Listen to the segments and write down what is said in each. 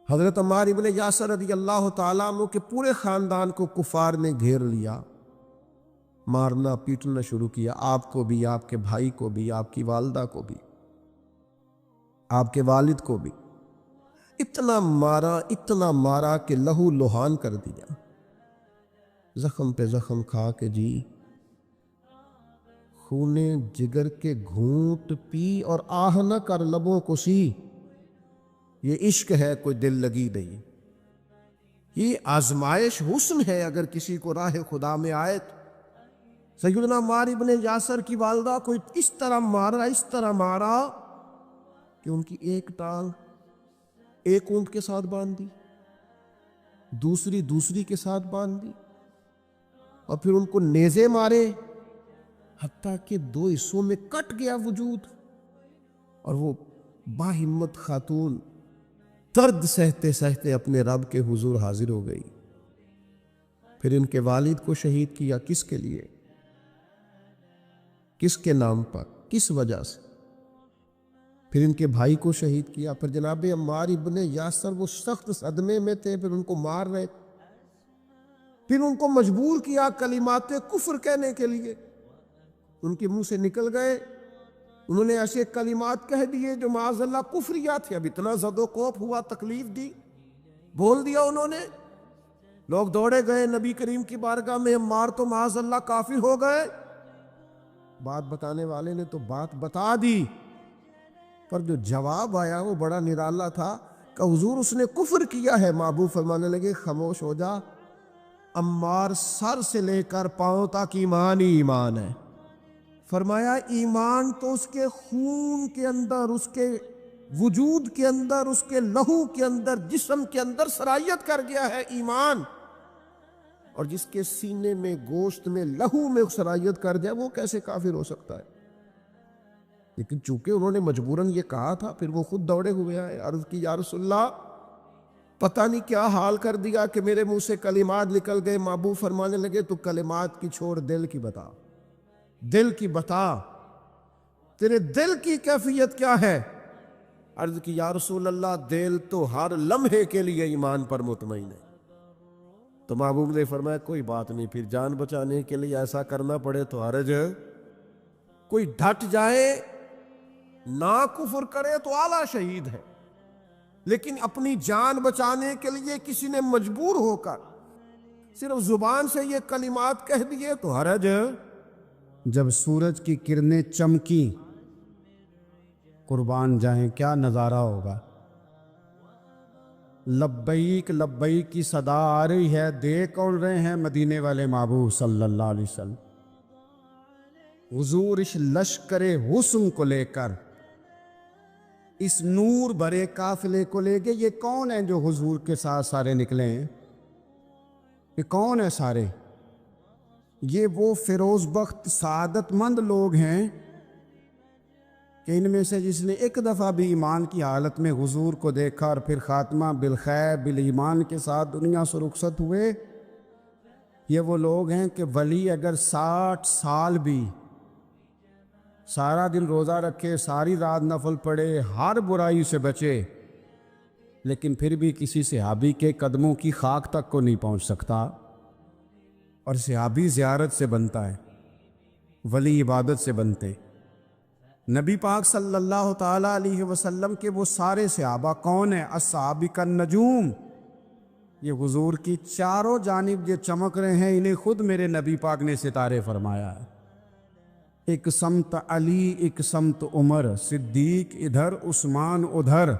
حضرت عمار ابن یاسر رضی اللہ تعالیٰ عنہ کے پورے خاندان کو کفار نے گھیر لیا، مارنا پیٹنا شروع کیا، آپ کو بھی، آپ کے بھائی کو بھی، آپ کی والدہ کو بھی، آپ کے والد کو بھی اتنا مارا کہ لہو لہان کر دیا، زخم پہ زخم کھا کے جی خونے جگر کے گھونٹ پی اور آہ نہ کر لبوں کو سی۔ یہ عشق ہے، کوئی دل لگی نہیں، یہ آزمائش حسن ہے۔ اگر کسی کو راہ خدا میں آئے تو سیدنا عمار ابن یاسر کی والدہ کو اس طرح مارا کہ ان کی ایک ٹانگ ایک اونٹ کے ساتھ باندھ دی، دوسری کے ساتھ باندھ دی، اور پھر ان کو نیزے مارے حتیٰ کہ 2 حصوں میں کٹ گیا وجود، اور وہ باہمت خاتون درد سہتے سہتے اپنے رب کے حضور حاضر ہو گئی۔ پھر ان کے والد کو شہید کیا، کس کے لیے، کس کے نام پر، کس وجہ سے؟ پھر ان کے بھائی کو شہید کیا۔ پھر جناب عمار ابن یاسر وہ سخت صدمے میں تھے، پھر ان کو مار رہے، پھر ان کو مجبور کیا کلمات کفر کہنے کے لیے، ان کے منہ سے نکل گئے، انہوں نے ایسے کلمات کہہ دیے جو معاذ اللہ کفریات تھے۔ اب اتنا زد و کوف ہوا، تکلیف دی، بول دیا انہوں نے، لوگ دوڑے گئے نبی کریم کی بارگاہ میں، عمار تو معاذ اللہ کافر ہو گئے۔ بات بتانے والے نے تو بات بتا دی، پر جو جواب آیا وہ بڑا نرالا تھا کہ حضور اس نے کفر کیا ہے۔ محبوب فرمانے لگے خاموش ہو جا، عمار سر سے لے کر پاؤں تک ایمان ہی ایمان ہے۔ فرمایا ایمان تو اس کے خون کے اندر، اس کے وجود کے اندر، اس کے لہو کے اندر، جسم کے اندر سرایت کر گیا ہے ایمان، اور جس کے سینے میں، گوشت میں، لہو میں سرایت کر جائے وہ کیسے کافر ہو سکتا ہے؟ لیکن چونکہ انہوں نے مجبوراً یہ کہا تھا، پھر وہ خود دوڑے ہوئے آئے، عرض کی یا رسول اللہ پتہ نہیں کیا حال کر دیا کہ میرے منہ سے کلمات نکل گئے۔ محبوب فرمانے لگے تو کلمات کی چھوڑ، دل کی بتا، دل کی بتا، تیرے دل کی کیفیت کیا ہے؟ عرض کی یا رسول اللہ دل تو ہر لمحے کے لیے ایمان پر مطمئن ہے۔ تو محبوب نے فرمایا کوئی بات نہیں، پھر جان بچانے کے لیے ایسا کرنا پڑے تو حرج ہے، کوئی ڈٹ جائے نہ کفر کرے تو اعلیٰ شہید ہے، لیکن اپنی جان بچانے کے لیے کسی نے مجبور ہو کر صرف زبان سے یہ کلمات کہہ دیے تو حرج ہے۔ جب سورج کی کرنیں چمکی، قربان جائیں کیا نظارہ ہوگا۔ لبیک لبیک کی صدا آ رہی ہے، دیکھ کون رہے ہیں؟ مدینے والے محبوب صلی اللہ علیہ وسلم۔ حضور اس لشکر حسن کو لے کر، اس نور بھرے قافلے کو لے کے، یہ کون ہیں جو حضور کے ساتھ سارے نکلے ہیں؟ یہ کون ہیں سارے؟ یہ وہ فیروز بخت سعادت مند لوگ ہیں کہ ان میں سے جس نے ایک دفعہ بھی ایمان کی حالت میں حضور کو دیکھا اور پھر خاتمہ بالخیر بالایمان کے ساتھ دنیا سے رخصت ہوئے، یہ وہ لوگ ہیں کہ ولی اگر 60 سال بھی سارا دن روزہ رکھے، ساری رات نفل پڑھے، ہر برائی سے بچے، لیکن پھر بھی کسی صحابی کے قدموں کی خاک تک کو نہیں پہنچ سکتا، اور صحابی زیارت سے بنتا ہے، ولی عبادت سے بنتے۔ نبی پاک صلی اللہ تعالیٰ علیہ وسلم کے وہ سارے صحابہ کون ہیں؟ الصحابہ النجوم، یہ حضور کی چاروں جانب جو چمک رہے ہیں، انہیں خود میرے نبی پاک نے ستارے فرمایا ہے۔ ایک سمت علی، ایک سمت عمر، صدیق ادھر، عثمان ادھر،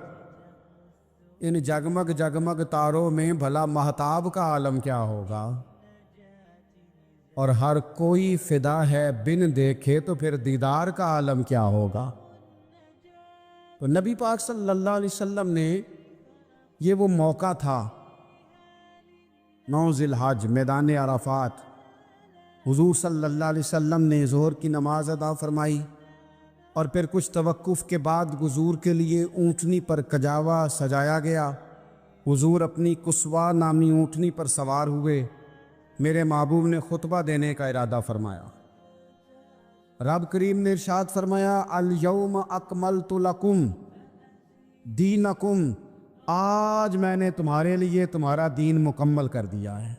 ان جگمگ جگمگ تاروں میں بھلا مہتاب کا عالم کیا ہوگا؟ اور ہر کوئی فدا ہے بن دیکھے تو پھر دیدار کا عالم کیا ہوگا؟ تو نبی پاک صلی اللہ علیہ وسلم نے یہ وہ موقع تھا، 9 ذی الحج، میدان عرفات، حضور صلی اللہ علیہ وسلم نے ظہر کی نماز ادا فرمائی، اور پھر کچھ توقف کے بعد حضور کے لیے اونٹنی پر کجاوا سجایا گیا۔ حضور اپنی کسوا نامی اونٹنی پر سوار ہوئے، میرے محبوب نے خطبہ دینے کا ارادہ فرمایا۔ رب کریم نے ارشاد فرمایا، الیوم اکملت لکم دینکم آج میں نے تمہارے لیے تمہارا دین مکمل کر دیا ہے.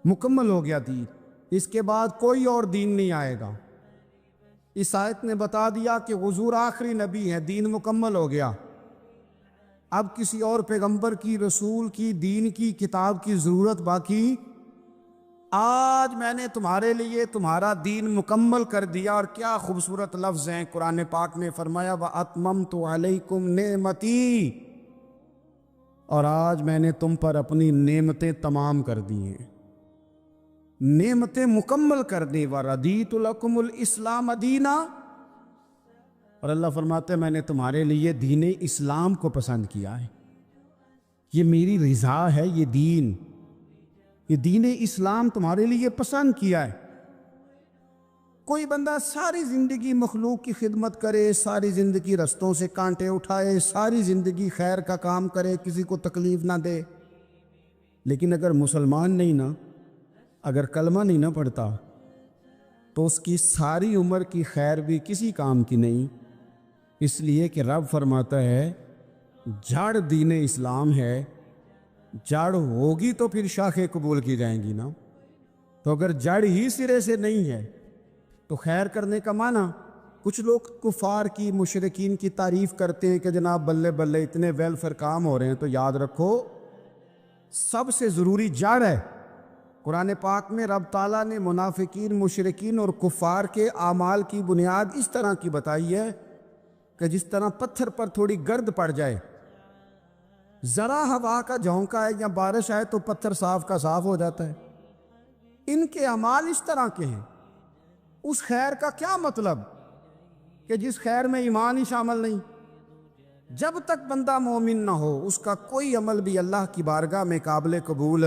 مکمل ہو گیا دین، اس کے بعد کوئی اور دین نہیں آئے گا. اس آیت نے بتا دیا کہ حضور آخری نبی ہے، دین مکمل ہو گیا. اب کسی اور پیغمبر کی، رسول کی، دین کی، کتاب کی ضرورت باقی. آج میں نے تمہارے لیے تمہارا دین مکمل کر دیا. اور کیا خوبصورت لفظ ہیں، قرآن پاک نے فرمایا وَأَتْمَمْتُ عَلَيْكُمْ نِعْمَتِي، اور آج میں نے تم پر اپنی نعمتیں تمام کر دی ہیں، نعمتیں مکمل کر دی. وَرَضِيتُ لَكُمُ الْإِسْلَامَ دِينًا، اور اللہ فرماتے ہیں میں نے تمہارے لیے دین اسلام کو پسند کیا ہے. یہ میری رضا ہے، یہ دین اسلام تمہارے لیے پسند کیا ہے. کوئی بندہ ساری زندگی مخلوق کی خدمت کرے، ساری زندگی رستوں سے کانٹے اٹھائے، ساری زندگی خیر کا کام کرے، کسی کو تکلیف نہ دے، لیکن اگر مسلمان نہیں نا، اگر کلمہ نہیں نہ پڑھتا، تو اس کی ساری عمر کی خیر بھی کسی کام کی نہیں. اس لیے کہ رب فرماتا ہے جڑ دین اسلام ہے، جڑ ہوگی تو پھر شاخیں قبول کی جائیں گی نا. تو اگر جڑ ہی سرے سے نہیں ہے تو خیر کرنے کا معنی. کچھ لوگ کفار کی، مشرکین کی تعریف کرتے ہیں کہ جناب بلے بلے اتنے ویلفیئر کام ہو رہے ہیں. تو یاد رکھو سب سے ضروری جڑ ہے. قرآن پاک میں رب تعالیٰ نے منافقین، مشرکین اور کفار کے اعمال کی بنیاد اس طرح کی بتائی ہے کہ جس طرح پتھر پر تھوڑی گرد پڑ جائے، ذرا ہوا کا جھونکا ہے یا بارش آئے تو پتھر صاف کا صاف ہو جاتا ہے. ان کے اعمال اس طرح کے ہیں. اس خیر کا کیا مطلب کہ جس خیر میں ایمان ہی شامل نہیں. جب تک بندہ مومن نہ ہو اس کا کوئی عمل بھی اللہ کی بارگاہ میں قابل قبول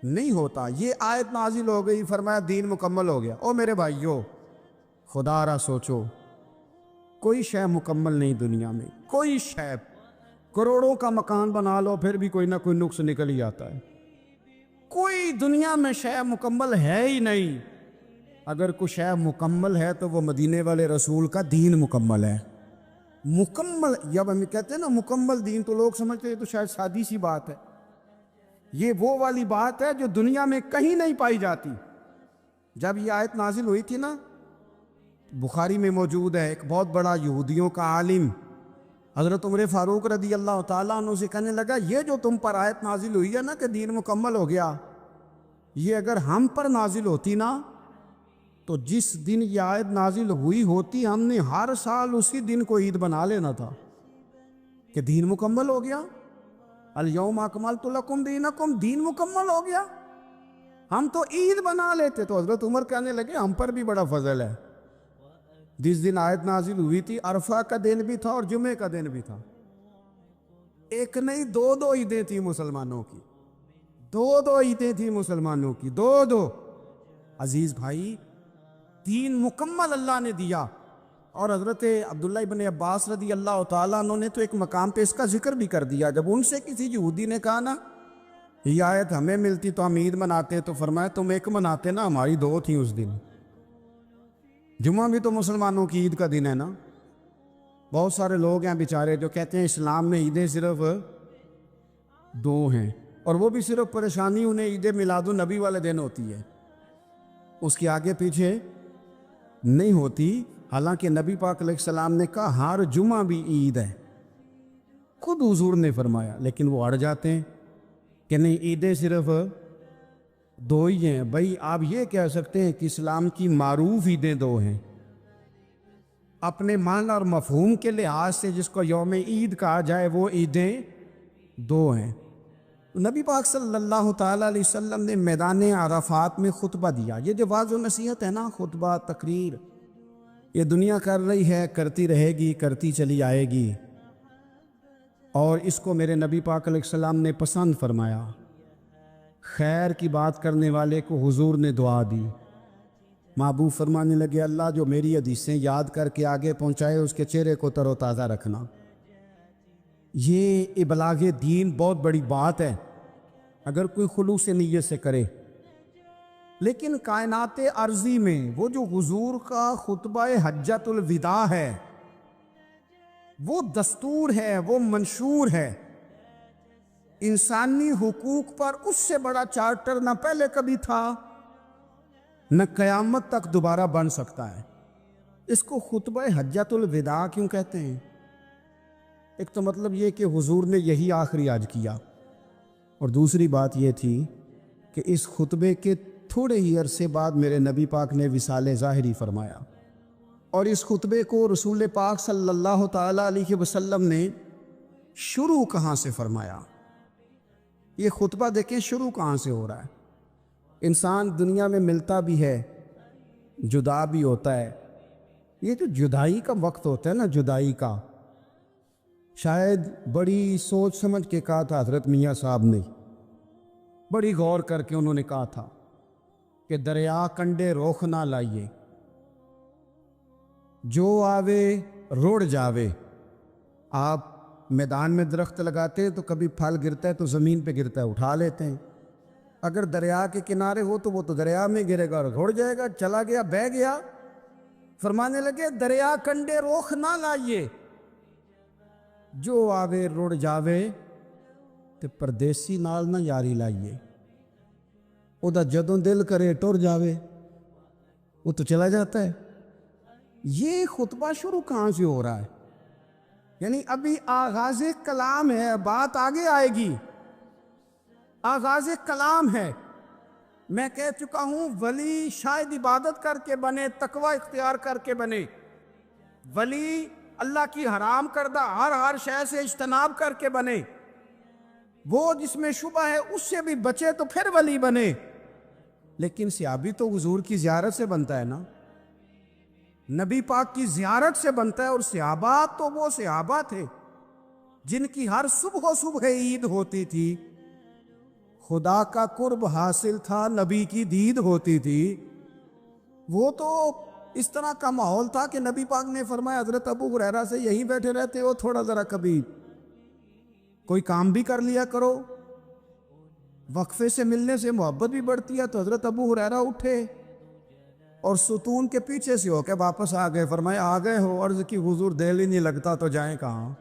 نہیں ہوتا. یہ آیت نازل ہو گئی، فرمایا دین مکمل ہو گیا. او میرے بھائیو، خدا را سوچو، کوئی شے مکمل نہیں دنیا میں، کوئی شے. کروڑوں کا مکان بنا لو پھر بھی کوئی نہ کوئی نقص نکل ہی آتا ہے. کوئی دنیا میں شے مکمل ہے ہی نہیں. اگر کوئی شے مکمل ہے تو وہ مدینے والے رسول کا دین مکمل ہے. مکمل، جب ہم کہتے ہیں نا مکمل دین، تو لوگ سمجھتے ہیں تو شاید سادی سی بات ہے. یہ وہ والی بات ہے جو دنیا میں کہیں نہیں پائی جاتی. جب یہ آیت نازل ہوئی تھی نا، بخاری میں موجود ہے، ایک بہت بڑا یہودیوں کا عالم حضرت عمر فاروق رضی اللہ تعالیٰ عنہ سے کہنے لگا یہ جو تم پر آیت نازل ہوئی ہے نا کہ دین مکمل ہو گیا، یہ اگر ہم پر نازل ہوتی نا تو جس دن یہ آیت نازل ہوئی ہوتی ہم نے ہر سال اسی دن کو عید بنا لینا تھا کہ دین مکمل ہو گیا. الیوم اکملت لکم دینکم، دین مکمل ہو گیا. ہم تو عید بنا لیتے. تو حضرت عمر کہنے لگے ہم پر بھی بڑا فضل ہے. جس دن آیت نازل ہوئی تھی عرفہ کا دن بھی تھا اور جمعے کا دن بھی تھا. ایک نہیں دو عیدیں تھیں مسلمانوں کی، دو عیدیں تھیں مسلمانوں کی، دو. عزیز بھائی، دین مکمل اللہ نے دیا. اور حضرت عبداللہ ابن عباس رضی اللہ تعالیٰ عنہ نے تو ایک مقام پہ اس کا ذکر بھی کر دیا. جب ان سے کسی یہودی نے کہا نا یہ آیت ہمیں ملتی تو ہم عید مناتے، تو فرمایا تم ایک مناتے نا، ہماری دو تھیں اس دن. جمعہ بھی تو مسلمانوں کی عید کا دن ہے نا. بہت سارے لوگ ہیں بیچارے جو کہتے ہیں اسلام میں عیدیں صرف دو ہیں، اور وہ بھی صرف پریشانی انہیں عید میلاد النبی والے دن ہوتی ہے، اس کے آگے پیچھے نہیں ہوتی. حالانکہ نبی پاک علیہ السلام نے کہا ہر جمعہ بھی عید ہے، خود حضور نے فرمایا، لیکن وہ اڑ جاتے ہیں کہ نہیں عیدیں صرف دو ہی ہیں. بھائی آپ یہ کہہ سکتے ہیں کہ اسلام کی معروف عیدیں دو ہیں، اپنے معنی اور مفہوم کے لحاظ سے جس کو یوم عید کہا جائے وہ عیدیں دو ہیں. نبی پاک صلی اللہ تعالیٰ علیہ وسلم نے میدان عرفات میں خطبہ دیا. یہ جو واعظ و نصیحت ہے نا، خطبہ، تقریر، یہ دنیا کر رہی ہے، کرتی رہے گی، کرتی چلی آئے گی، اور اس کو میرے نبی پاک علیہ السلام نے پسند فرمایا. خیر کی بات کرنے والے کو حضور نے دعا دی. محبوب فرمانے لگے اللہ جو میری حدیثیں یاد کر کے آگے پہنچائے اس کے چہرے کو تر و تازہ رکھنا. یہ ابلاغ دین بہت بڑی بات ہے اگر کوئی خلوص نیت سے کرے. لیکن کائنات ارضی میں وہ جو حضور کا خطبہ حجۃ الوداع ہے، وہ دستور ہے، وہ منشور ہے۔ انسانی حقوق پر اس سے بڑا چارٹر نہ پہلے کبھی تھا نہ قیامت تک دوبارہ بن سکتا ہے۔ اس کو خطبہ حجۃ الوداع کیوں کہتے ہیں؟ ایک تو مطلب یہ کہ حضور نے یہی آخری آج کیا، اور دوسری بات یہ تھی کہ اس خطبے کے تھوڑے ہی عرصے بعد میرے نبی پاک نے وصال ظاہری فرمایا، اور اس خطبے کو رسول پاک صلی اللہ تعالیٰ علیہ وسلم نے شروع کہاں سے فرمایا؟ یہ خطبہ دیکھیں شروع کہاں سے ہو رہا ہے۔ انسان دنیا میں ملتا بھی ہے، جدا بھی ہوتا ہے۔ یہ جو جدائی کا وقت ہوتا ہے نا، جدائی کا، شاید بڑی سوچ سمجھ کے کہا تھا حضرت میاں صاحب نے، بڑی غور کر کے انہوں نے کہا تھا کہ دریا کنڈے روخ نہ لائیے، جو آوے روڑ جاوے۔ آپ میدان میں درخت لگاتے ہیں تو کبھی پھل گرتا ہے تو زمین پہ گرتا ہے، اٹھا لیتے ہیں۔ اگر دریا کے کنارے ہو تو وہ تو دریا میں گرے گا اور روڑ جائے گا، چلا گیا، بہہ گیا۔ فرمانے لگے دریا کنڈے روخ نہ لائیے، جو آوے روڑ جاوے، تے پردیسی نال نہ یاری لائیے، او دا جدوں دل کرے ٹر جاوے، وہ تو چلا جاتا ہے۔ یہ خطبہ شروع کہاں سے ہو رہا ہے؟ یعنی ابھی آغاز کلام ہے، بات آگے آئے گی، آغاز کلام ہے۔ میں کہہ چکا ہوں ولی شاید عبادت کر کے بنے، تقوی اختیار کر کے بنے، ولی اللہ کی حرام کردہ ہر شے سے اجتناب کر کے بنے، وہ جس میں شبہ ہے اس سے بھی بچے تو پھر ولی بنے۔ لیکن صحابی تو حضور کی زیارت سے بنتا ہے نا، نبی پاک کی زیارت سے بنتا ہے، اور صحابہ تو وہ صحابہ تھے جن کی ہر صبح عید ہوتی تھی، خدا کا قرب حاصل تھا، نبی کی دید ہوتی تھی۔ وہ تو اس طرح کا ماحول تھا کہ نبی پاک نے فرمایا حضرت ابو ہریرہ سے یہیں بیٹھے رہتے ہو، تھوڑا ذرا کبھی کوئی کام بھی کر لیا کرو، وقفے سے ملنے سے محبت بھی بڑھتی ہے۔ تو حضرت ابو ہریرہ اٹھے اور ستون کے پیچھے سے ہو کے واپس آ گئے۔ فرمایا آ گئے ہو؟ عرض کی حضور دل ہی نہیں لگتا تو جائیں کہاں؟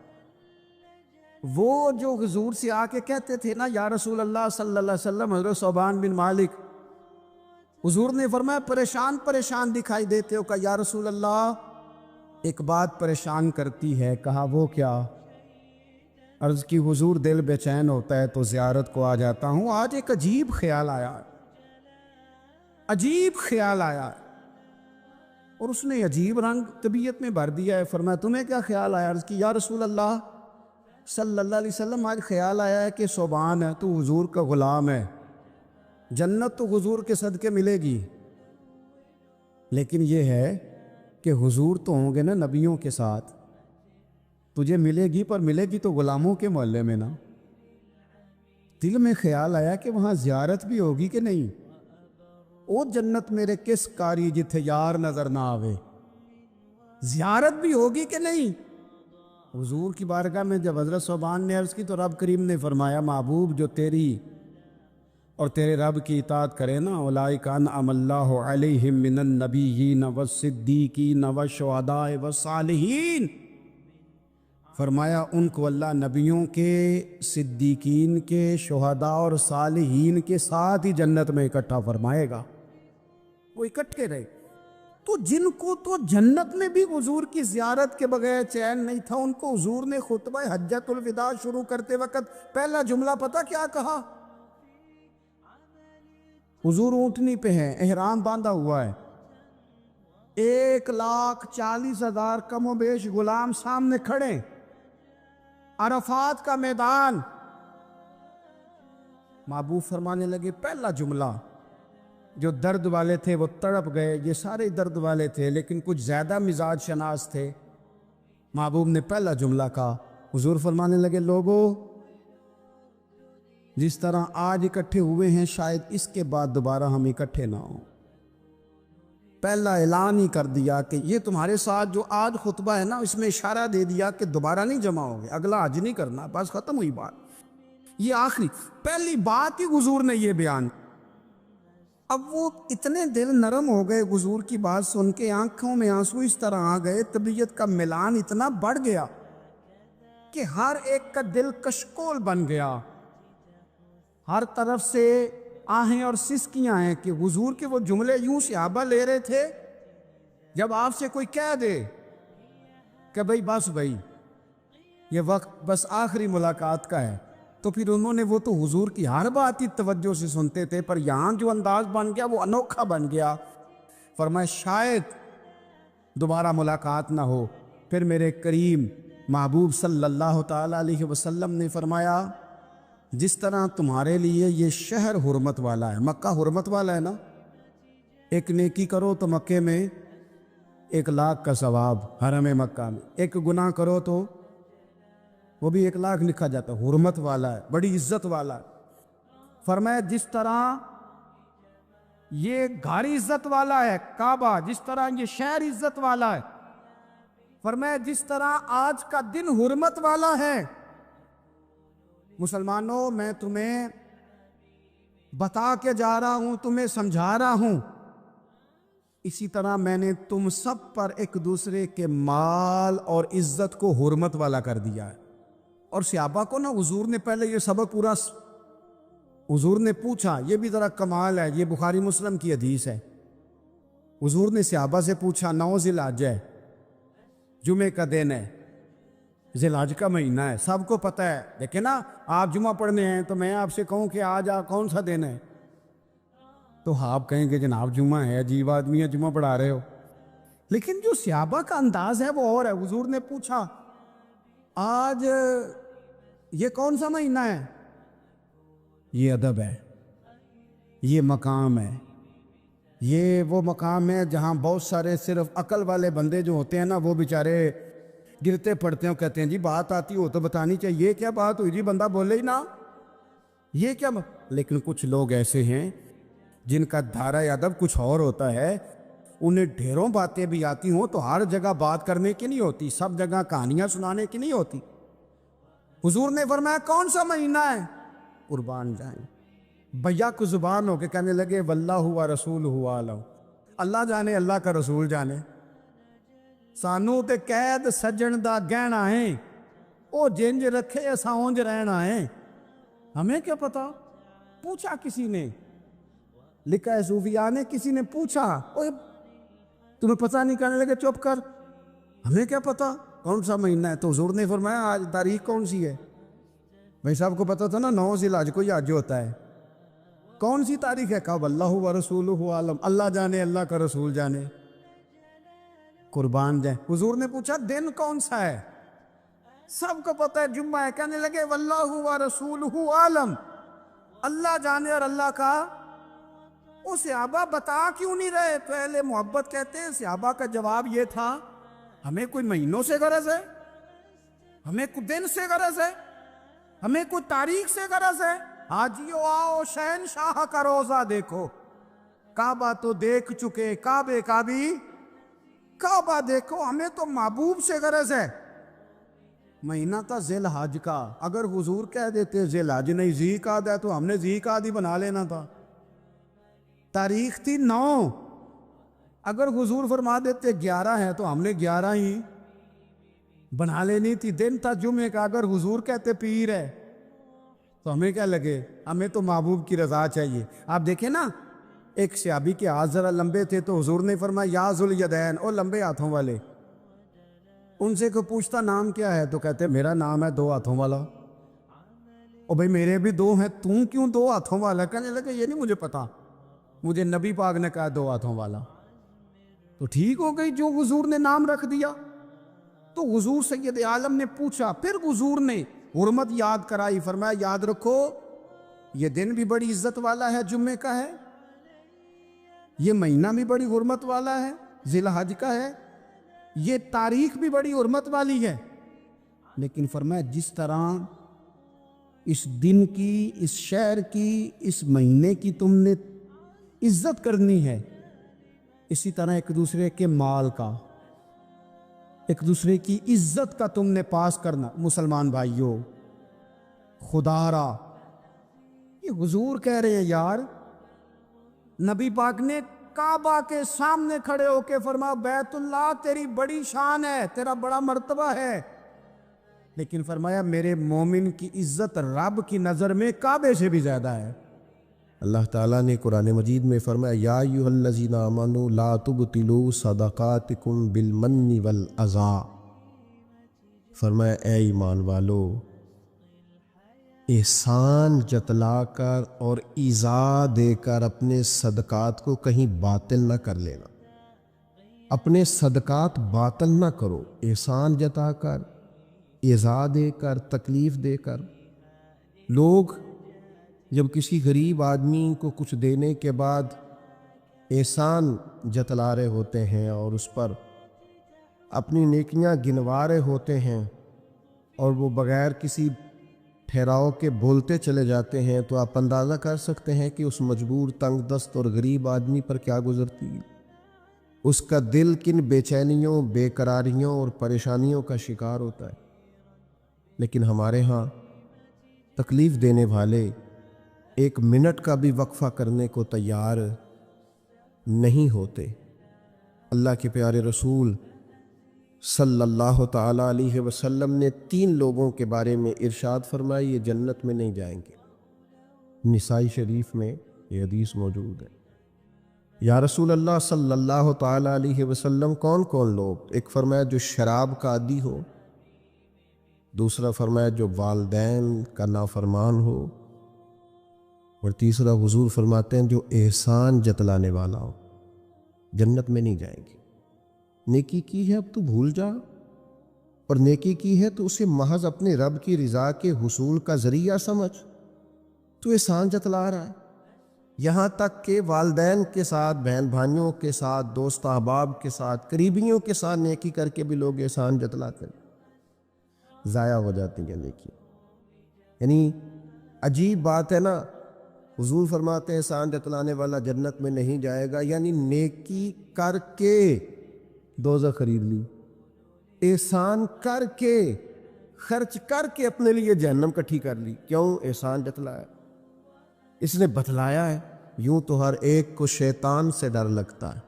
وہ جو حضور سے آ کے کہتے تھے نا یا رسول اللہ صلی اللہ علیہ وسلم، حضرت صوبان بن مالک، حضور نے فرمایا پریشان دکھائی دیتے ہو؟ کہا یا رسول اللہ ایک بات پریشان کرتی ہے۔ کہا وہ کیا؟ عرض کی حضور دل بے چین ہوتا ہے تو زیارت کو آ جاتا ہوں، آج ایک عجیب خیال آیا ہے، اور اس نے عجیب رنگ طبیعت میں بھر دیا ہے۔ فرمایا تمہیں کیا خیال آیا؟ عرض کی یا رسول اللہ صلی اللہ علیہ وسلم آج خیال آیا ہے کہ صوبان ہے تو حضور کا غلام ہے، جنت تو حضور کے صدقے ملے گی، لیکن یہ ہے کہ حضور تو ہوں گے نا نبیوں کے ساتھ، تجھے ملے گی پر ملے گی تو غلاموں کے محلے میں نا۔ دل میں خیال آیا کہ وہاں زیارت بھی ہوگی کہ نہیں؟ او جنت میرے کس کاری جتھے یار نظر نہ آوے، زیارت بھی ہوگی کہ نہیں؟ حضور کی بارگاہ میں جب حضرت صوبان نے عرض کی تو رب کریم نے فرمایا محبوب جو تیری اور تیرے رب کی اطاعت کرے نا، اولئک انعم اللہ علیہم من النبیین والصدیقین والشہداء والصالحین، فرمایا ان کو اللہ نبیوں کے، صدیقین کے، شہداء اور صالحین کے ساتھ ہی جنت میں اکٹھا فرمائے گا۔ وہ اکٹھے رہے تو جن کو تو جنت میں بھی حضور کی زیارت کے بغیر چین نہیں تھا، ان کو حضور نے خطبہ حجۃ الوداع شروع کرتے وقت پہلا جملہ پتہ کیا کہا؟ حضور اونٹنی پہ ہیں، احرام باندھا ہوا ہے، 1,40,000 کم و بیش غلام سامنے کھڑے، عرفات کا میدان۔ محبوب فرمانے لگے پہلا جملہ، جو درد والے تھے وہ تڑپ گئے، یہ سارے درد والے تھے لیکن کچھ زیادہ مزاج شناس تھے۔ محبوب نے پہلا جملہ کہا، حضور فرمانے لگے لوگوں جس طرح آج اکٹھے ہوئے ہیں شاید اس کے بعد دوبارہ ہم اکٹھے نہ ہوں۔ پہلا اعلان ہی کر دیا کہ یہ تمہارے ساتھ جو آج خطبہ ہے نا، اس میں اشارہ دے دیا کہ دوبارہ نہیں جمع ہوگے، اگلا حج نہیں کرنا، بس ختم ہوئی بات۔ یہ آخری پہلی بات ہی حضور نے یہ بیان۔ اب وہ اتنے دل نرم ہو گئے حضور کی بات سن کے، آنکھوں میں آنسو اس طرح آ گئے، طبیعت کا میلان اتنا بڑھ گیا کہ ہر ایک کا دل کشکول بن گیا، ہر طرف سے آہیں اور سسکیاں ہیں کہ حضور کے وہ جملے یوں صحابہ لے رہے تھے، جب آپ سے کوئی کہہ دے کہ بھائی یہ وقت بس آخری ملاقات کا ہے، تو پھر انہوں نے وہ تو حضور کی ہر بات ہی توجہ سے سنتے تھے، پر یہاں جو انداز بن گیا وہ انوکھا بن گیا۔ فرمایا شاید دوبارہ ملاقات نہ ہو۔ پھر میرے کریم محبوب صلی اللہ تعالی علیہ وسلم نے فرمایا جس طرح تمہارے لیے یہ شہر حرمت والا ہے، مکہ حرمت والا ہے نا، ایک نیکی کرو تو مکے میں 1,00,000 کا ثواب، حرم مکہ میں ایک گناہ کرو تو وہ بھی 1,00,000 لکھا جاتا ہے، حرمت والا ہے، بڑی عزت والا ہے۔ فرمایا جس طرح یہ گھر عزت والا ہے کعبہ، جس طرح یہ شہر عزت والا ہے، فرمایا جس طرح آج کا دن حرمت والا ہے۔ مسلمانوں میں تمہیں بتا کے جا رہا ہوں، تمہیں سمجھا رہا ہوں، اسی طرح میں نے تم سب پر ایک دوسرے کے مال اور عزت کو حرمت والا کر دیا ہے۔ اور صحابہ کو نا حضور نے پہلے یہ سبق پورا، حضور نے پوچھا، یہ بھی ذرا کمال ہے، یہ بخاری مسلم کی حدیث ہے۔ حضور نے صحابہ سے پوچھا 9 ذی الحج ہے، جمعے کا دن ہے، ذی الحج کا مہینہ ہے، سب کو پتہ ہے، لیکن نا آپ جمعہ پڑھنے ہیں تو میں آپ سے کہوں کہ آج کون سا دن ہے، تو آپ کہیں گے جناب جمعہ ہے، عجیب آدمی ہے جمعہ پڑھا رہے ہو۔ لیکن جو صحابہ کا انداز ہے وہ اور ہے۔ حضور نے پوچھا آج یہ کون سا مہینہ ہے؟ یہ ادب ہے، یہ مقام ہے، یہ وہ مقام ہے جہاں بہت سارے صرف عقل والے بندے جو ہوتے ہیں نا وہ بیچارے گرتے پڑتے ہیں، کہتے ہیں جی بات آتی ہو تو بتانی چاہیے، یہ کیا بات ہوئی جی، بندہ بولے ہی نا، یہ کیا لیکن کچھ لوگ ایسے ہیں جن کا دھارا ادب کچھ اور ہوتا ہے، انہیں ڈھیروں باتیں بھی آتی ہوں تو ہر جگہ بات کرنے کی نہیں ہوتی، سب جگہ کہانیاں سنانے کی نہیں ہوتی۔ حضور نے فرمایا کون سا مہینہ ہے؟ قربان جائیں بھیا کو زبان ہو کے کہنے لگے واللہ و رسولہ عالم، اللہ جانے اللہ کا رسول جانے، سانو تے قید سجن دا گہنا ہے، او جنج رکھے اساں اونج رہنا ہے، ہمیں کیا پتا؟ پوچھا کسی نے، لکھا ہے صوفیاء نے، کسی نے پوچھا اوے تمہیں پتہ نہیں، کہنے لگے چپ کر، ہمیں کیا پتا کون سا مہینہ ہے؟ تو حضور نے فرمایا آج تاریخ کون سی ہے؟ بھائی صاحب کو پتا تھا نا 9 ذی الحج کو یہ حج ہوتا ہے، کون سی تاریخ ہے؟ کہا واللہ و رسولہ عالم، اللہ جانے اللہ کا رسول جانے۔ قربان جائیں حضور نے پوچھا دن کون سا ہے؟ سب کو پتا ہے جمعہ ہے، کہنے لگے واللہ و رسولہ عالم، اللہ جانے اور اللہ کا۔ وہ صحابہ بتا کیوں نہیں رہے؟ تو اہل محبت کہتے ہیں صحابہ کا جواب یہ تھا ہمیں کوئی مہینوں سے غرض ہے، ہمیں کوئی دن سے غرض ہے، ہمیں کوئی تاریخ سے غرض ہے؟ حاجیو آؤ شہنشاہ کا روزہ دیکھو، کعبہ تو دیکھ چکے، کعبے کا بھی کعبہ دیکھو، ہمیں تو محبوب سے غرض ہے۔ مہینہ تھا ذی الحج کا، اگر حضور کہہ دیتے ذی الحج نہیں ذی قعدہ ہے تو ہم نے ذی قعدہ بنا لینا تھا۔ تاریخ تھی 9، اگر حضور فرما دیتے 11 ہے تو ہم نے 11 ہی بنا لینی تھی۔ دن تھا جمعے کا، اگر حضور کہتے پیر ہے تو ہمیں کیا لگے، ہمیں تو محبوب کی رضا چاہیے۔ آپ دیکھیں نا ایک صحابی کے ہاتھ ذرا لمبے تھے تو حضور نے فرمایا یا ذوالیدین، او لمبے ہاتھوں والے، ان سے کوئی پوچھتا نام کیا ہے تو کہتے میرا نام ہے 2 ہاتھوں والا۔ او بھائی میرے بھی 2 ہیں، تم کیوں 2 ہاتھوں والا؟ کہنے لگے یہ نہیں مجھے پتا، مجھے نبی پاک نے کہا 2 ہاتھوں والا، تو ٹھیک ہو گئی جو حضور نے نام رکھ دیا۔ تو حضور سید عالم نے پوچھا، پھر حضور نے حرمت یاد کرائی، فرمایا یاد رکھو یہ دن بھی بڑی عزت والا ہے، جمعے کا ہے، یہ مہینہ بھی بڑی حرمت والا ہے، ذی الحج کا ہے، یہ تاریخ بھی بڑی حرمت والی ہے، لیکن فرمایا جس طرح اس دن کی، اس شہر کی، اس مہینے کی تم نے عزت کرنی ہے، اسی طرح ایک دوسرے کے مال کا، ایک دوسرے کی عزت کا تم نے پاس کرنا۔ مسلمان بھائیوں خدا را یہ حضور کہہ رہے ہیں یار، نبی پاک نے کعبہ کے سامنے کھڑے ہو کے فرمایا بیت اللہ تیری بڑی شان ہے، تیرا بڑا مرتبہ ہے، لیکن فرمایا میرے مومن کی عزت رب کی نظر میں کعبے سے بھی زیادہ ہے۔ اللہ تعالیٰ نے قرآن مجید میں فرمایا یا ایھا الذین آمنوا لا تبطلوا صدقاتکم بالمن والعزا، فرمایا اے ایمان والو، احسان جتلا کر اور ایذا دے کر اپنے صدقات کو کہیں باطل نہ کر لینا۔ اپنے صدقات باطل نہ کرو، احسان جتا کر، ایذا دے کر، تکلیف دے کر۔ لوگ جب کسی غریب آدمی کو کچھ دینے کے بعد احسان جتلا رہے ہوتے ہیں اور اس پر اپنی نیکیاں گنوا رہے ہوتے ہیں اور وہ بغیر کسی ٹھہراؤ کے بولتے چلے جاتے ہیں، تو آپ اندازہ کر سکتے ہیں کہ اس مجبور، تنگ دست اور غریب آدمی پر کیا گزرتی ہے، اس کا دل کن بے چینیوں، بے قراریوں اور پریشانیوں کا شکار ہوتا ہے۔ لیکن ہمارے ہاں تکلیف دینے والے ایک منٹ کا بھی وقفہ کرنے کو تیار نہیں ہوتے۔ اللہ کے پیارے رسول صلی اللہ تعالیٰ علیہ وسلم نے 3 لوگوں کے بارے میں ارشاد فرمائی، یہ جنت میں نہیں جائیں گے۔ نسائی شریف میں یہ حدیث موجود ہے۔ یا رسول اللہ صلی اللہ تعالیٰ علیہ وسلم کون کون لوگ؟ ایک فرمایا جو شراب کا عادی ہو، دوسرا فرمایا جو والدین کا نافرمان ہو، اور تیسرا حضور فرماتے ہیں جو احسان جتلانے والا ہو، جنت میں نہیں جائیں گے۔ نیکی کی ہے اب تو بھول جا، اور نیکی کی ہے تو اسے محض اپنے رب کی رضا کے حصول کا ذریعہ سمجھ۔ تو احسان جتلا رہا ہے، یہاں تک کہ والدین کے ساتھ، بہن بھائیوں کے ساتھ، دوست احباب کے ساتھ، قریبیوں کے ساتھ نیکی کر کے بھی لوگ احسان جتلاتے ہیں، ضائع ہو جاتی ہیں نیکی۔ یعنی عجیب بات ہے نا، حضور فرماتے ہیں احسان جتلانے والا جنت میں نہیں جائے گا، یعنی نیکی کر کے دوزخ خرید لی، احسان کر کے، خرچ کر کے اپنے لیے جہنم کٹھی کر لی۔ کیوں؟ احسان جتلایا، اس نے بتلایا ہے۔ یوں تو ہر ایک کو شیطان سے ڈر لگتا ہے،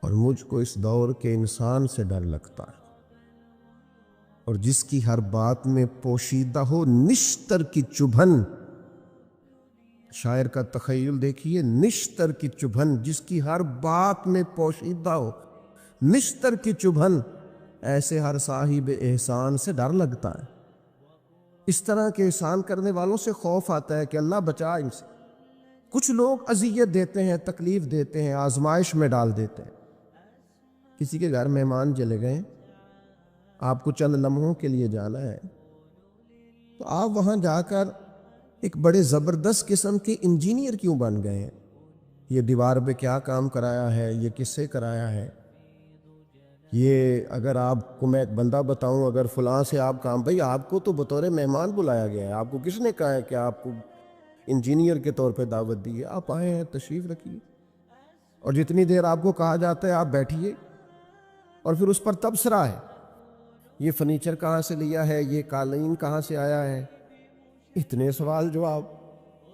اور مجھ کو اس دور کے انسان سے ڈر لگتا ہے، اور جس کی ہر بات میں پوشیدہ ہو نشتر کی چبھن۔ شاعر کا تخیل دیکھیے، نشتر کی چبھن، جس کی ہر بات میں پوشیدہ ہو نشتر کی چبھن، ایسے ہر صاحب احسان سے ڈر لگتا ہے۔ اس طرح کے احسان کرنے والوں سے خوف آتا ہے کہ اللہ بچا ان سے۔ کچھ لوگ اذیت دیتے ہیں، تکلیف دیتے ہیں، آزمائش میں ڈال دیتے ہیں۔ کسی کے گھر مہمان چلے گئے، آپ کو چند لمحوں کے لیے جانا ہے، تو آپ وہاں جا کر ایک بڑے زبردست قسم کے انجینئر کیوں بن گئے ہیں؟ یہ دیوار پہ کیا کام کرایا ہے، یہ کس سے کرایا ہے، یہ اگر آپ کو میں ایک بندہ بتاؤں، اگر فلاں سے آپ کام، بھئی آپ کو تو بطور مہمان بلایا گیا ہے، آپ کو کس نے کہا ہے کہ آپ کو انجینئر کے طور پہ دعوت دی ہے؟ آپ آئے ہیں، تشریف رکھیے، اور جتنی دیر آپ کو کہا جاتا ہے آپ بیٹھیے، اور پھر اس پر تبصرہ ہے، یہ فرنیچر کہاں سے لیا ہے، یہ قالین کہاں سے آیا ہے، اتنے سوال جواب۔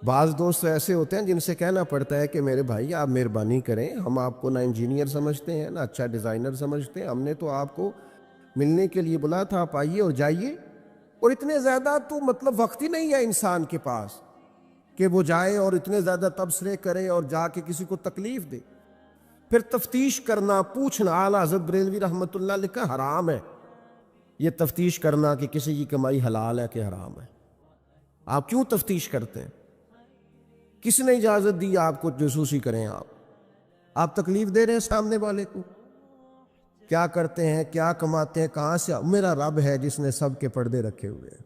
بعض دوست ایسے ہوتے ہیں جن سے کہنا پڑتا ہے کہ میرے بھائی آپ مہربانی کریں، ہم آپ کو نہ انجینئر سمجھتے ہیں نہ اچھا ڈیزائنر سمجھتے ہیں، ہم نے تو آپ کو ملنے کے لیے بلایا تھا، آپ آئیے اور جائیے، اور اتنے زیادہ تو مطلب وقت ہی نہیں ہے انسان کے پاس کہ وہ جائے اور اتنے زیادہ تبصرے کرے اور جا کے کسی کو تکلیف دے۔ پھر تفتیش کرنا، پوچھنا، اعلیٰ حضرت بریلوی رحمۃ اللہ لکھا حرام ہے یہ تفتیش کرنا کہ کسی کی کمائی حلال ہے کہ حرام ہے۔ آپ کیوں تفتیش کرتے ہیں؟ کس نے اجازت دی آپ کو جاسوسی کریں؟ آپ تکلیف دے رہے ہیں سامنے والے کو۔ کیا کرتے ہیں، کیا کماتے ہیں، کہاں سے؟ میرا رب ہے جس نے سب کے پردے رکھے ہوئے ہیں۔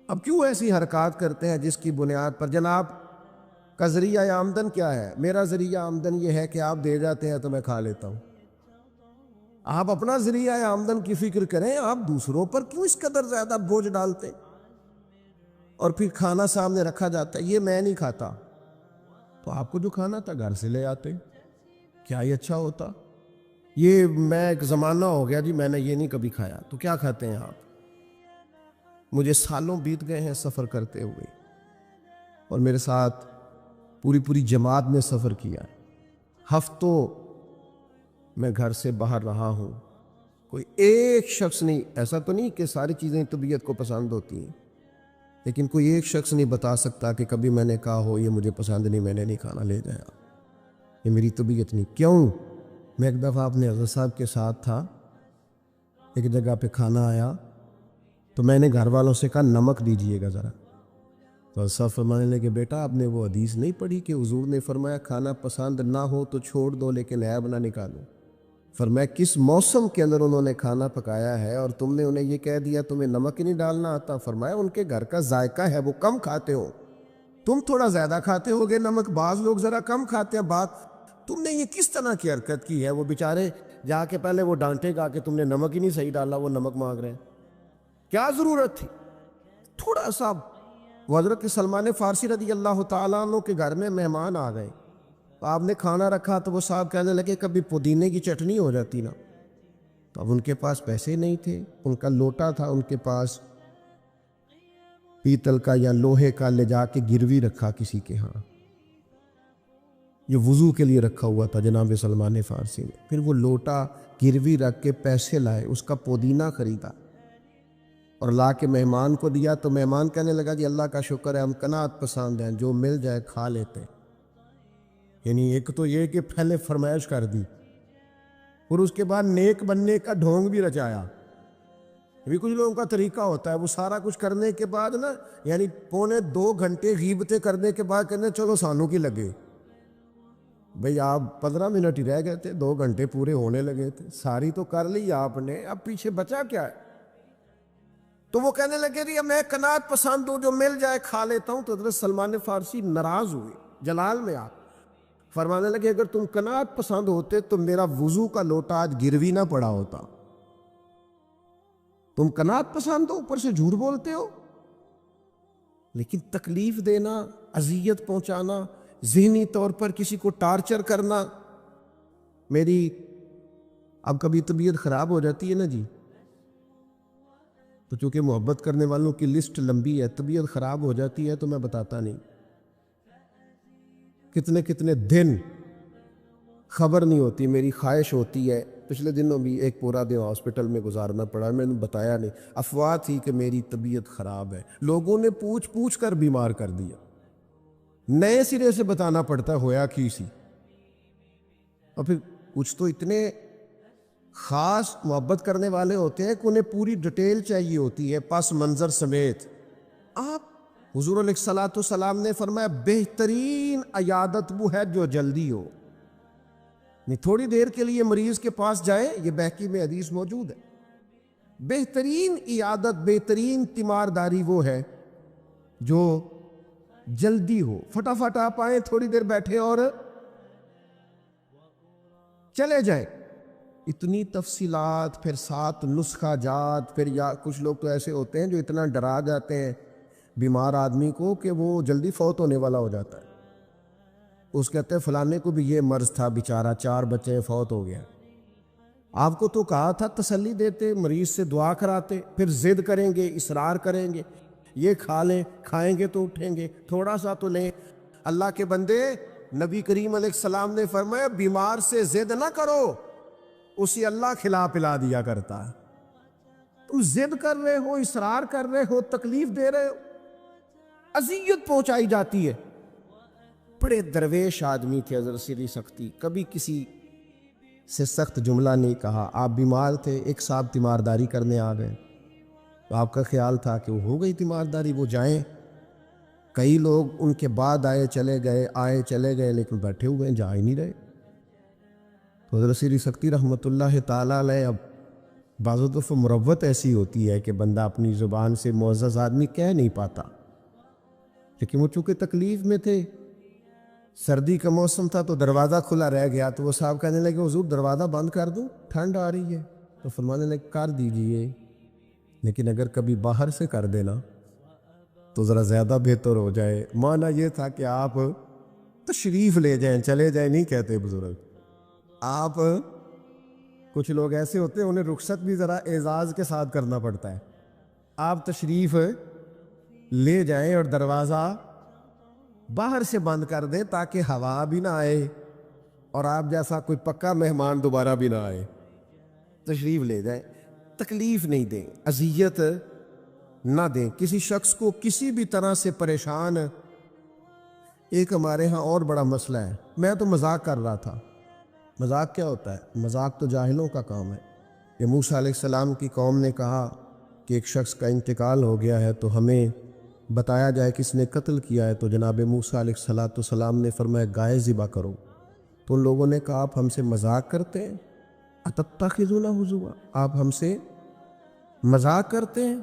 اب کیوں ایسی حرکات کرتے ہیں جس کی بنیاد پر جناب کا ذریعہ آمدن کیا ہے؟ میرا ذریعہ آمدن یہ ہے کہ آپ دے جاتے ہیں تو میں کھا لیتا ہوں۔ آپ اپنا ذریعہ آمدن کی فکر کریں، آپ دوسروں پر کیوں اس قدر زیادہ بوجھ ڈالتے؟ اور پھر کھانا سامنے رکھا جاتا ہے، یہ میں نہیں کھاتا، تو آپ کو جو کھانا تھا گھر سے لے آتے، کیا یہ اچھا ہوتا؟ یہ میں ایک زمانہ ہو گیا جی میں نے یہ نہیں کبھی کھایا، تو کیا کھاتے ہیں آپ؟ مجھے سالوں بیت گئے ہیں سفر کرتے ہوئے، اور میرے ساتھ پوری جماعت نے سفر کیا ہے، ہفتوں میں گھر سے باہر رہا ہوں، کوئی ایک شخص نہیں، ایسا تو نہیں کہ ساری چیزیں طبیعت کو پسند ہوتی ہیں، لیکن کوئی ایک شخص نہیں بتا سکتا کہ کبھی میں نے کہا ہو یہ مجھے پسند نہیں، میں نے نہیں کھانا، لے جایا، یہ میری طبیعت نہیں۔ کیوں؟ میں ایک دفعہ اپنے حضرت صاحب کے ساتھ تھا، ایک جگہ پہ کھانا آیا تو میں نے گھر والوں سے کہا نمک دیجئے گا ذرا، تو حضرت صاحب فرمانے لگے بیٹا آپ نے وہ حدیث نہیں پڑھی کہ حضور نے فرمایا کھانا پسند نہ ہو تو چھوڑ دو لیکن عیب نہ نکالو؟ فرمایا کس موسم کے اندر انہوں نے کھانا پکایا ہے اور تم نے انہیں یہ کہہ دیا تمہیں نمک ہی نہیں ڈالنا آتا؟ فرمایا ان کے گھر کا ذائقہ ہے، وہ کم کھاتے ہو، تم تھوڑا زیادہ کھاتے ہو گے نمک، بعض لوگ ذرا کم کھاتے ہیں۔ بات تم نے یہ کس طرح کی حرکت کی ہے؟ وہ بیچارے جا کے پہلے وہ ڈانٹے گا کہ تم نے نمک ہی نہیں صحیح ڈالا، وہ نمک مانگ رہے ہیں، کیا ضرورت تھی؟ تھوڑا سا۔ وہ حضرت سلمان فارسی رضی اللہ تعالیٰ عنہ کے گھر میں مہمان آ گئے، آپ نے کھانا رکھا تو وہ صاحب کہنے لگے کبھی پودینے کی چٹنی ہو جاتی نا، تو اب ان کے پاس پیسے نہیں تھے، ان کا لوٹا تھا ان کے پاس پیتل کا یا لوہے کا، لے جا کے گروی رکھا کسی کے ہاں، یہ وضو کے لیے رکھا ہوا تھا جناب سلمان فارسی نے، پھر وہ لوٹا گروی رکھ کے پیسے لائے، اس کا پودینہ خریدا اور لا کے مہمان کو دیا، تو مہمان کہنے لگا جی اللہ کا شکر ہے ہم قناعت پسند ہیں، جو مل جائے کھا لیتے ہیں۔ یعنی ایک تو یہ کہ پہلے فرمائش کر دی اور اس کے بعد نیک بننے کا ڈھونگ بھی رچایا۔ ابھی کچھ لوگوں کا طریقہ ہوتا ہے وہ سارا کچھ کرنے کے بعد نا، یعنی 2.25 گھنٹے غیبتیں کرنے کے بعد کہنے چلو سانوں کی لگے، بھئی آپ 15 منٹ ہی رہ گئے تھے، 2 گھنٹے پورے ہونے لگے تھے، ساری تو کر لی آپ نے، اب پیچھے بچا کیا ہے؟ تو وہ کہنے لگے جی میں قناعت پسند ہوں، جو مل جائے کھا لیتا ہوں۔ تو حضرت سلمان فارسی ناراض ہوئے، جلال میں آپ فرمانے لگے اگر تم قناعت پسند ہوتے تو میرا وضو کا لوٹا آج گروی نہ پڑا ہوتا، تم قناعت پسند ہو، اوپر سے جھوٹ بولتے ہو۔ لیکن تکلیف دینا، اذیت پہنچانا، ذہنی طور پر کسی کو ٹارچر کرنا، میری اب کبھی طبیعت خراب ہو جاتی ہے نا جی، تو چونکہ محبت کرنے والوں کی لسٹ لمبی ہے، طبیعت خراب ہو جاتی ہے تو میں بتاتا نہیں، کتنے کتنے دن خبر نہیں ہوتی، میری خواہش ہوتی ہے، پچھلے دنوں بھی ایک پورا دن ہاسپٹل میں گزارنا پڑا، میں نے بتایا نہیں، افواہ تھی کہ میری طبیعت خراب ہے، لوگوں نے پوچھ پوچھ کر بیمار کر دیا، نئے سرے سے بتانا پڑتا ہے ہویا کی سی، اور پھر کچھ تو اتنے خاص محبت کرنے والے ہوتے ہیں کہ انہیں پوری ڈیٹیل چاہیے ہوتی ہے پس منظر سمیت۔ آپ حضور علیہ الصلوۃ والسلام نے فرمایا بہترین عیادت وہ ہے جو جلدی ہو، نہیں تھوڑی دیر کے لیے مریض کے پاس جائیں، یہ بہقی میں حدیث موجود ہے، بہترین عیادت، بہترین تیمارداری وہ ہے جو جلدی ہو، فٹافٹ آپ آئیں، تھوڑی دیر بیٹھے اور چلے جائیں۔ اتنی تفصیلات، پھر 7 نسخہ جات، پھر یا کچھ لوگ تو ایسے ہوتے ہیں جو اتنا ڈرا جاتے ہیں بیمار آدمی کو کہ وہ جلدی فوت ہونے والا ہو جاتا ہے، اس کہتے ہیں فلانے کو بھی یہ مرض تھا بیچارہ، 4 بچے فوت ہو گیا۔ آپ کو تو کہا تھا تسلی دیتے، مریض سے دعا کراتے، پھر ضد کریں گے، اصرار کریں گے، یہ کھا لیں، کھائیں گے تو اٹھیں گے، تھوڑا سا تو لیں۔ اللہ کے بندے، نبی کریم علیہ السلام نے فرمایا بیمار سے ضد نہ کرو، اسی اللہ کھلا پلا دیا کرتا ہے۔ تم ضد کر رہے ہو، اصرار کر رہے ہو، تکلیف دے رہے ہو، اذیت پہنچائی جاتی ہے۔ بڑے درویش آدمی تھے حضرت سری سختی، کبھی کسی سے سخت جملہ نہیں کہا۔ آپ بیمار تھے، ایک صاحب تیمارداری کرنے آ گئے، تو آپ کا خیال تھا کہ وہ ہو گئی تیمارداری، وہ جائیں۔ کئی لوگ ان کے بعد آئے چلے گئے، لیکن بیٹھے ہوئے ہیں، جا ہی نہیں رہے۔ تو حضرت سری سختی رحمۃ اللہ تعالیٰ علیہ، اب بعض دفعہ مروت ایسی ہوتی ہے کہ بندہ اپنی زبان سے معزز آدمی کہہ نہیں پاتا، لیکن وہ چونکہ تکلیف میں تھے، سردی کا موسم تھا تو دروازہ کھلا رہ گیا، تو وہ صاحب کہنے لگے حضور دروازہ بند کر دوں، ٹھنڈ آ رہی ہے؟ تو فرمانے لگے کر دیجئے، لیکن اگر کبھی باہر سے کر دینا تو ذرا زیادہ بہتر ہو جائے۔ معنی یہ تھا کہ آپ تشریف لے جائیں، چلے جائیں نہیں کہتے بزرگ۔ آپ کچھ لوگ ایسے ہوتے ہیں انہیں رخصت بھی ذرا اعزاز کے ساتھ کرنا پڑتا ہے، آپ تشریف لے جائیں اور دروازہ باہر سے بند کر دیں تاکہ ہوا بھی نہ آئے اور آپ جیسا کوئی پکا مہمان دوبارہ بھی نہ آئے۔ تشریف لے جائیں، تکلیف نہیں دیں، اذیت نہ دیں کسی شخص کو کسی بھی طرح سے پریشان۔ ایک ہمارے ہاں اور بڑا مسئلہ ہے، میں تو مذاق کر رہا تھا۔ مذاق کیا ہوتا ہے؟ مذاق تو جاہلوں کا کام ہے۔ کہ موسیٰ علیہ السلام کی قوم نے کہا کہ ایک شخص کا انتقال ہو گیا ہے تو ہمیں بتایا جائے کس نے قتل کیا ہے، تو جناب موسیٰ علیہ السلام نے فرمایا گائے ذبح کرو۔ تو ان لوگوں نے کہا آپ ہم سے مذاق کرتے ہیں، اتتخذون ہزوا، آپ ہم سے مذاق کرتے ہیں؟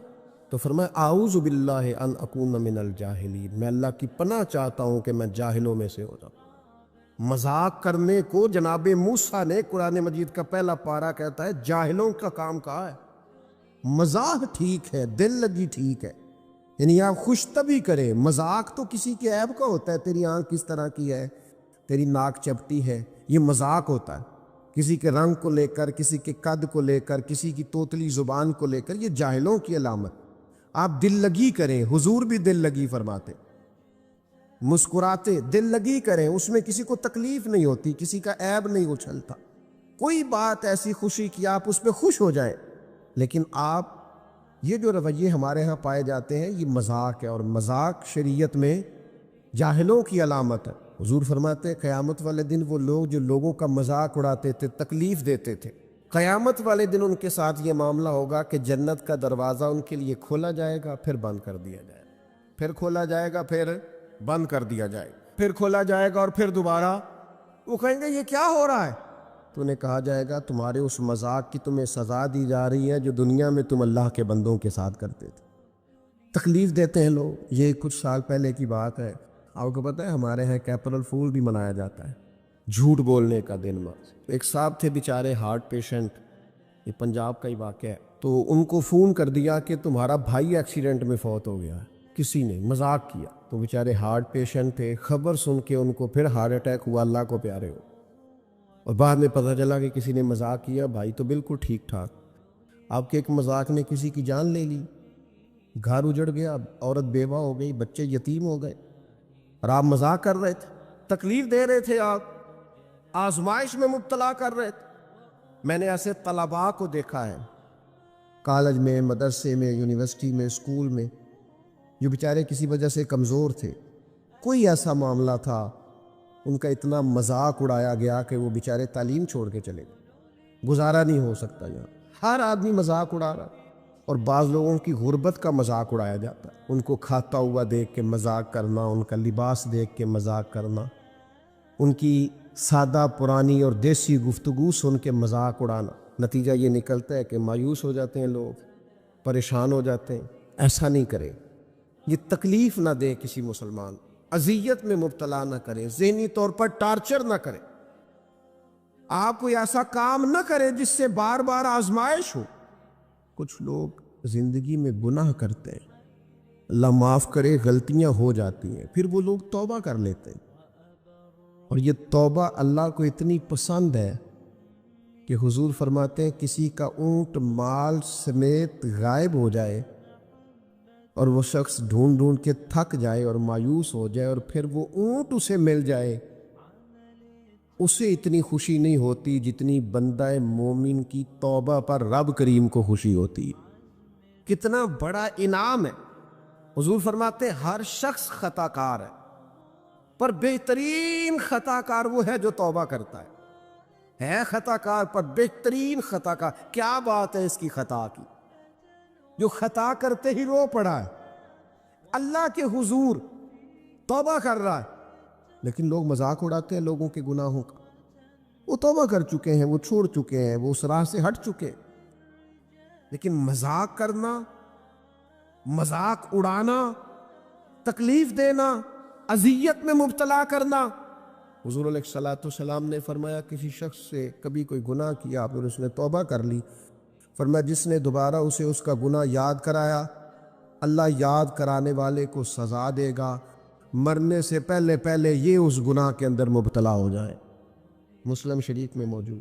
تو فرمایا اعوذ باللہ ان اکون من الجاہلین، میں اللہ کی پناہ چاہتا ہوں کہ میں جاہلوں میں سے ہو جاؤں۔ مذاق کرنے کو جناب موسیٰ نے، قرآن مجید کا پہلا پارہ کہتا ہے جاہلوں کا کام کہا ہے۔ مذاق ٹھیک ہے، دل لگی ٹھیک ہے، یعنی آپ خوش طبعی کریں۔ مذاق تو کسی کے عیب کا ہوتا ہے، تیری آنکھ کس طرح کی ہے، تیری ناک چپٹی ہے، یہ مذاق ہوتا ہے۔ کسی کے رنگ کو لے کر، کسی کے قد کو لے کر، کسی کی توتلی زبان کو لے کر، یہ جاہلوں کی علامت۔ آپ دل لگی کریں، حضور بھی دل لگی فرماتے، مسکراتے دل لگی کریں، اس میں کسی کو تکلیف نہیں ہوتی، کسی کا عیب نہیں اچھلتا، کوئی بات ایسی خوشی کی آپ اس پہ خوش ہو جائیں۔ لیکن آپ یہ جو رویے ہمارے ہاں پائے جاتے ہیں یہ مذاق ہے، اور مذاق شریعت میں جاہلوں کی علامت ہے۔ حضور فرماتے ہیں قیامت والے دن وہ لوگ جو لوگوں کا مذاق اڑاتے تھے، تکلیف دیتے تھے، قیامت والے دن ان کے ساتھ یہ معاملہ ہوگا کہ جنت کا دروازہ ان کے لیے کھولا جائے گا، پھر بند کر دیا جائے گا، پھر کھولا جائے گا، پھر بند کر دیا جائے گا، پھر کھولا جائے گا، اور پھر دوبارہ وہ کہیں گے یہ کیا ہو رہا ہے؟ تو انہیں کہا جائے گا تمہارے اس مذاق کی تمہیں سزا دی جا رہی ہے جو دنیا میں تم اللہ کے بندوں کے ساتھ کرتے تھے۔ تکلیف دیتے ہیں لوگ۔ یہ کچھ سال پہلے کی بات ہے، آپ کو پتہ ہے ہمارے ہاں اپریل فول بھی منایا جاتا ہے، جھوٹ بولنے کا دن۔ ایک صاحب تھے بیچارے ہارٹ پیشنٹ، یہ پنجاب کا ہی واقعہ ہے، تو ان کو فون کر دیا کہ تمہارا بھائی ایکسیڈنٹ میں فوت ہو گیا ہے، کسی نے مذاق کیا۔ تو بیچارے ہارٹ پیشنٹ تھے، خبر سن کے ان کو پھر ہارٹ اٹیک ہوا، اللہ کو پیارے ہو، اور بعد میں پتہ چلا کہ کسی نے مذاق کیا، بھائی تو بالکل ٹھیک ٹھاک، آپ کے ایک مذاق نے کسی کی جان لے لی، گھر اجڑ گیا، عورت بیوہ ہو گئی، بچے یتیم ہو گئے، اور آپ مذاق کر رہے تھے، تکلیف دے رہے تھے، آپ آزمائش میں مبتلا کر رہے تھے۔ میں نے ایسے طلباء کو دیکھا ہے کالج میں، مدرسے میں، یونیورسٹی میں، اسکول میں، جو بیچارے کسی وجہ سے کمزور تھے، کوئی ایسا معاملہ تھا ان کا اتنا مذاق اڑایا گیا کہ وہ بیچارے تعلیم چھوڑ کے چلے گئے، گزارا نہیں ہو سکتا یہاں، ہر آدمی مذاق اڑا رہا۔ اور بعض لوگوں کی غربت کا مذاق اڑایا جاتا ہے، ان کو کھاتا ہوا دیکھ کے مذاق کرنا، ان کا لباس دیکھ کے مذاق کرنا، ان کی سادہ پرانی اور دیسی گفتگو سن کے مذاق اڑانا۔ نتیجہ یہ نکلتا ہے کہ مایوس ہو جاتے ہیں لوگ، پریشان ہو جاتے ہیں۔ ایسا نہیں کریں، یہ تکلیف نہ دیں کسی مسلمان، اذیت میں مبتلا نہ کریں، ذہنی طور پر ٹارچر نہ کریں، آپ کوئی ایسا کام نہ کریں جس سے بار بار آزمائش ہو۔ کچھ لوگ زندگی میں گناہ کرتے ہیں، اللہ معاف کرے، غلطیاں ہو جاتی ہیں، پھر وہ لوگ توبہ کر لیتے ہیں، اور یہ توبہ اللہ کو اتنی پسند ہے کہ حضور فرماتے ہیں کسی کا اونٹ مال سمیت غائب ہو جائے اور وہ شخص ڈھونڈ ڈھونڈ کے تھک جائے اور مایوس ہو جائے، اور پھر وہ اونٹ اسے مل جائے، اسے اتنی خوشی نہیں ہوتی جتنی بندہ مومن کی توبہ پر رب کریم کو خوشی ہوتی ہے۔ کتنا بڑا انعام ہے۔ حضور فرماتے ہیں ہر شخص خطا کار ہے، پر بہترین خطا کار وہ ہے جو توبہ کرتا ہے خطا کار پر بہترین خطا کار۔ کیا بات ہے اس کی خطا کی، جو خطا کرتے ہی رو پڑا ہے، اللہ کے حضور توبہ کر رہا ہے، لیکن لوگ مذاق اڑاتے ہیں لوگوں کے گناہوں کا۔ وہ توبہ کر چکے ہیں، وہ چھوڑ چکے ہیں، وہ اس راہ سے ہٹ چکے ہیں، لیکن مذاق کرنا، مذاق اڑانا، تکلیف دینا، اذیت میں مبتلا کرنا۔ حضور علیہ السلام نے فرمایا کسی شخص سے کبھی کوئی گناہ کیا پھر اس نے توبہ کر لی، فرمایا جس نے دوبارہ اسے اس کا گناہ یاد کرایا، اللہ یاد کرانے والے کو سزا دے گا، مرنے سے پہلے یہ اس گناہ کے اندر مبتلا ہو جائے۔ مسلم شریف میں موجود۔